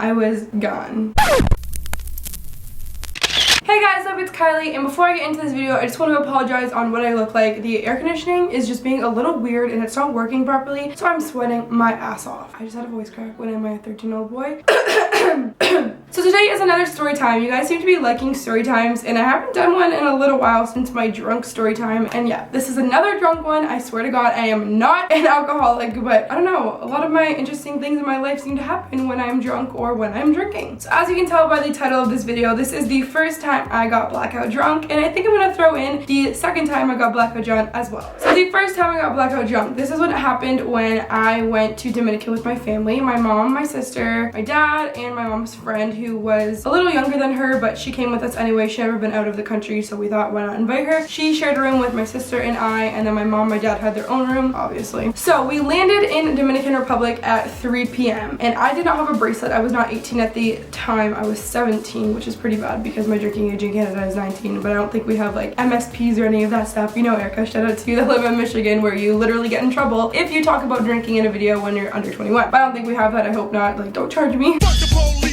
I was gone. Hey guys, it's Kylie, and before I get into this video, I just want to apologize on what I look like. The air conditioning is just being a little weird and it's not working properly, so I'm sweating my ass off. I just had a voice crack when I'm a 13-year-old boy. So today is another story time. You guys seem to be liking story times, and I haven't done one in a little while since my drunk story time. And yeah, this is another drunk one. I swear to God, I am not an alcoholic, but I don't know. A lot of my interesting things in my life seem to happen when I'm drunk or when I'm drinking. So as you can tell by the title of this video, this is the first time I got blackout drunk, and I think I'm gonna throw in the second time I got blackout drunk as well. So the first time I got blackout drunk, this is what happened when I went to Dominican with my family. My mom, my sister, my dad, and my mom's friend who was a little younger than her, but she came with us anyway. She'd never been out of the country, so we thought, why not invite her? She shared a room with my sister and I, and then my mom, my dad had their own room, obviously. So we landed in Dominican Republic at 3 p.m. and I did not have a bracelet. I was not 18 at the time. I was 17, which is pretty bad because my drinking age in Canada is 19, but I don't think we have like MSPs or any of that stuff. You know, Erica, shout out to you that live in Michigan, where you literally get in trouble if you talk about drinking in a video when you're under 21. But I don't think we have that. I hope not. Like, don't charge me.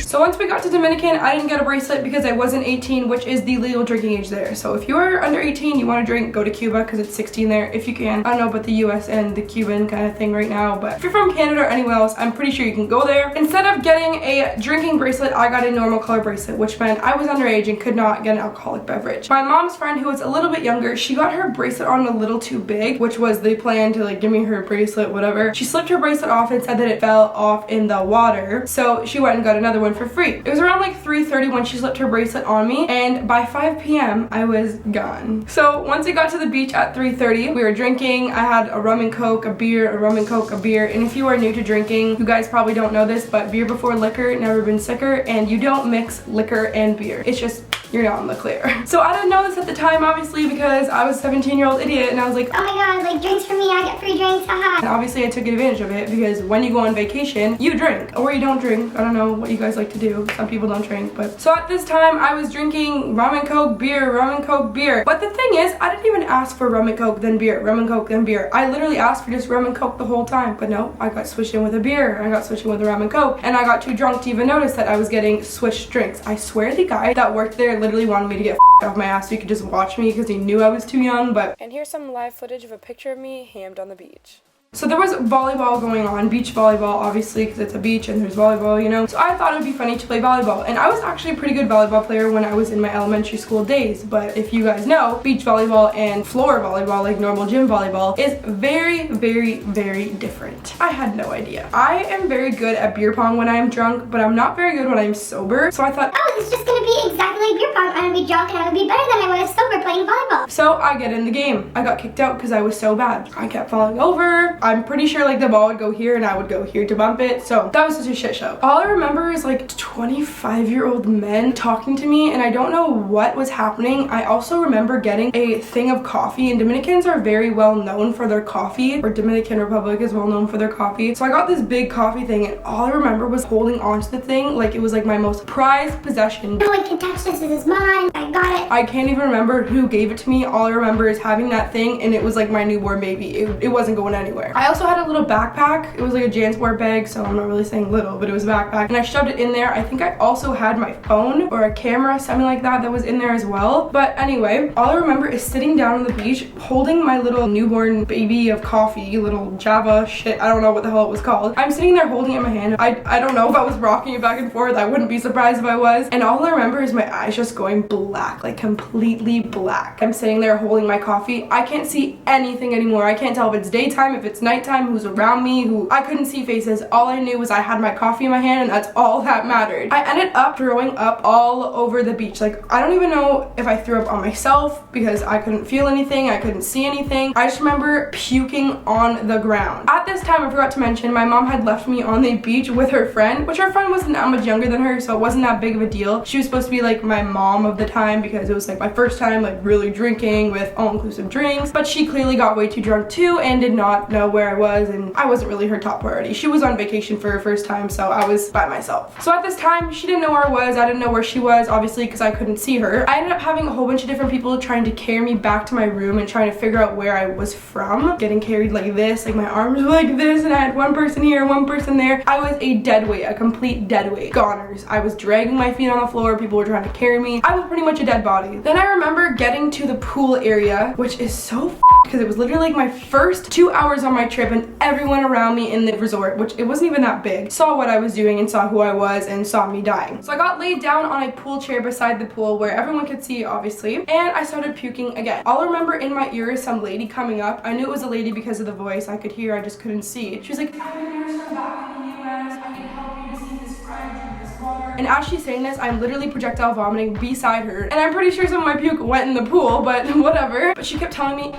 So once we got to Dominican, I didn't get a bracelet because I wasn't 18, which is the legal drinking age there. So if you are under 18, you want to drink, go to Cuba because it's 16 there if you can. I don't know about the US and the Cuban kind of thing right now, but if you're from Canada or anywhere else, I'm pretty sure you can go there. Instead of getting a drinking bracelet, I got a normal color bracelet, which meant I was underage and could not get an alcoholic beverage. My mom's friend, who was a little bit younger, she got her bracelet on a little too big, which was the plan to like give me her bracelet, whatever. She slipped her bracelet off and said that it fell off in the water, so she went and got another one for free. It was around like 3:30 when she slipped her bracelet on me, and by 5 p.m. I was gone. So once we got to the beach at 3:30, we were drinking. I had a rum and coke, a beer, a rum and coke, a beer. And if you are new to drinking, you guys probably don't know this, but beer before liquor, never been sicker, and you don't mix liquor and beer. It's just, you're not in the clear. So I didn't know this at the time, obviously, because I was a 17-year-old idiot, and I was like, oh my God, like drinks for me, I get free drinks, haha. And obviously I took advantage of it because when you go on vacation, you drink, or you don't drink. I don't know what you guys like to do. Some people don't drink, but. So at this time, I was drinking rum and coke, beer, rum and coke, beer. But the thing is, I didn't even ask for rum and coke, then beer, rum and coke, then beer. I literally asked for just rum and coke the whole time, but no, I got switched in with a beer, I got switched in with a rum and coke, and I got too drunk to even notice that I was getting switched drinks. I swear the guy that worked there literally wanted me to get off my ass so he could just watch me because he knew I was too young, but. And here's some live footage of a picture of me hammed on the beach. So there was volleyball going on, beach volleyball, obviously, because it's a beach and there's volleyball, you know. So I thought it would be funny to play volleyball. And I was actually a pretty good volleyball player when I was in my elementary school days. But if you guys know, beach volleyball and floor volleyball, like normal gym volleyball, is very, very, very different. I had no idea. I am very good at beer pong when I am drunk, but I'm not very good when I'm sober. So I thought, oh, it's just gonna be exactly like beer pong. I'm gonna be drunk and I'm gonna be better than I was sober playing volleyball. So I get in the game. I got kicked out because I was so bad. I kept falling over. I'm pretty sure like the ball would go here and I would go here to bump it. So that was such a shit show. All I remember is like 25-year-old men talking to me, and I don't know what was happening. I also remember getting a thing of coffee, and Dominicans are very well known for their coffee, or Dominican Republic is well known for their coffee. So I got this big coffee thing, and all I remember was holding onto the thing like it was like my most prized possession. No one can touch this, it is mine. I got it. I can't even remember who gave it to me. All I remember is having that thing, and it was like my newborn baby. It wasn't going anywhere. I also had a little backpack. It was like a JanSport bag, so I'm not really saying little, but it was a backpack, and I shoved it in there. I think I also had my phone or a camera, something like that was in there as well. But anyway, all I remember is sitting down on the beach holding my little newborn baby of coffee, little Java shit, I don't know what the hell it was called. I'm sitting there holding it in my hand. I don't know if I was rocking it back and forth. I wouldn't be surprised if I was. And all I remember is my eyes just going black, like completely black. I'm sitting there holding my coffee. I can't see anything anymore. I can't tell if it's daytime, if it's nighttime, who's around me, who I couldn't see faces. All I knew was I had my coffee in my hand, and that's all that mattered. I ended up throwing up all over the beach. Like, I don't even know if I threw up on myself because I couldn't feel anything, I couldn't see anything. I just remember puking on the ground. At this time, I forgot to mention, my mom had left me on the beach with her friend, which her friend wasn't that much younger than her, so it wasn't that big of a deal. She was supposed to be like my mom of the time because it was like my first time like really drinking with all-inclusive drinks, but she clearly got way too drunk too and did not know where I was, and I wasn't really her top priority. She was on vacation for her first time, so I was by myself. So at this time, she didn't know where I was. I didn't know where she was, obviously, because I couldn't see her. I ended up having a whole bunch of different people trying to carry me back to my room and trying to figure out where I was from. Getting carried like this, like my arms were like this, and I had one person here, one person there. I was a dead weight, a complete dead weight. Goners. I was dragging my feet on the floor. People were trying to carry me. I was pretty much a dead body. Then I remember getting to the pool area, which is so because it was literally like my first 2 hours on my trip, and everyone around me in the resort, which it wasn't even that big, saw what I was doing and saw who I was and saw me dying. So I got laid down on a pool chair beside the pool where everyone could see, obviously, and I started puking again. All I remember in my ear is some lady coming up. I knew it was a lady because of the voice. I could hear, I just couldn't see. She was like, I'm a nurse from back in the US. I can help you to see this friend, drink this water. And as she's saying this, I'm literally projectile vomiting beside her. And I'm pretty sure some of my puke went in the pool, but whatever. But she kept telling me,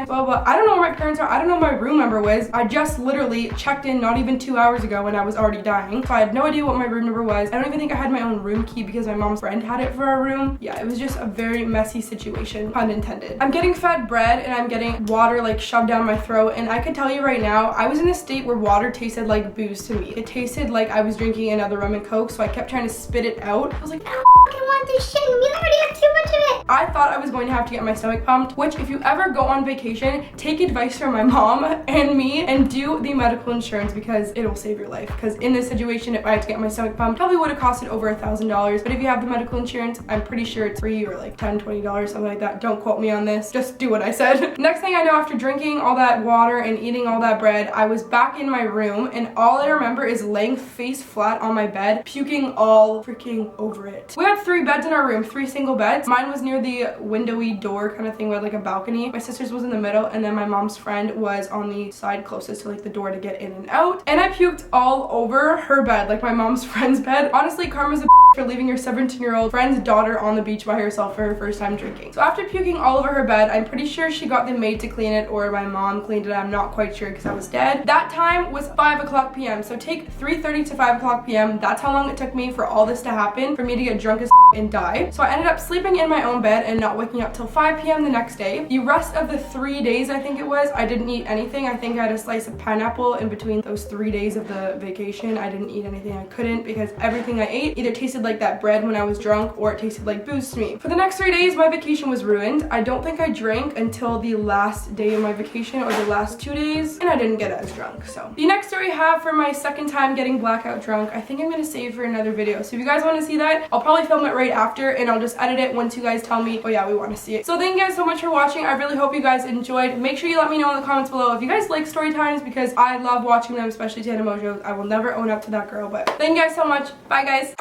blah, blah. I don't know where my parents are. I don't know what my room number was. I just literally checked in not even 2 hours ago when I was already dying. So I had no idea what my room number was. I don't even think I had my own room key because my mom's friend had it for our room. Yeah, it was just a very messy situation, pun intended. I'm getting fed bread and I'm getting water like shoved down my throat, and I could tell you right now, I was in a state where water tasted like booze to me. It tasted like I was drinking another rum and coke, so I kept trying to spit it out. I was like, I don't fucking want this shit, we already have too much of it. I thought I was going to have to get my stomach pumped, which if you ever go on vacation, take advice from my mom and me and do the medical insurance because it'll save your life. Because in this situation, if I had to get my stomach pumped, probably would have costed over $1,000. But if you have the medical insurance, I'm pretty sure it's free, or like $10, $20, something like that. Don't quote me on this. Just do what I said. Next thing I know, after drinking all that water and eating all that bread, I was back in my room, and all I remember is laying face flat on my bed, puking all freaking over it. We had 3 beds in our room, 3 single beds. Mine was near the windowy door kind of thing with like a balcony. My sister's was in the middle, and then my mom's friend was on the side closest to like the door to get in and out. And I puked all over her bed, like my mom's friend's bed. Honestly, karma's a for leaving your 17-year-old friend's daughter on the beach by herself for her first time drinking. So after puking all over her bed, I'm pretty sure she got the maid to clean it, or my mom cleaned it. I'm not quite sure because I was dead. That time was 5 o'clock p.m. So take 3:30 to 5 o'clock p.m. That's how long it took me for all this to happen, for me to get drunk as and die. So I ended up sleeping in my own bed and not waking up till 5 p.m. the next day. The rest of the 3 days, I think it was, I didn't eat anything. I think I had a slice of pineapple in between those 3 days of the vacation. I didn't eat anything. I couldn't, because everything I ate either tasted like that bread when I was drunk, or it tasted like booze to me. For the next 3 days, my vacation was ruined. I don't think I drank until the last day of my vacation, or the last 2 days, and I didn't get as drunk. So the next story I have for my second time getting blackout drunk, I think I'm gonna save for another video. So if you guys want to see that, I'll probably film it right after, and I'll just edit it once you guys tell me, oh yeah, we want to see it. So thank you guys so much for watching. I really hope you guys enjoyed. Make sure you let me know in the comments below if you guys like story times, because I love watching them, especially Tana Mojo's. I will never own up to that girl, but thank you guys so much. Bye guys.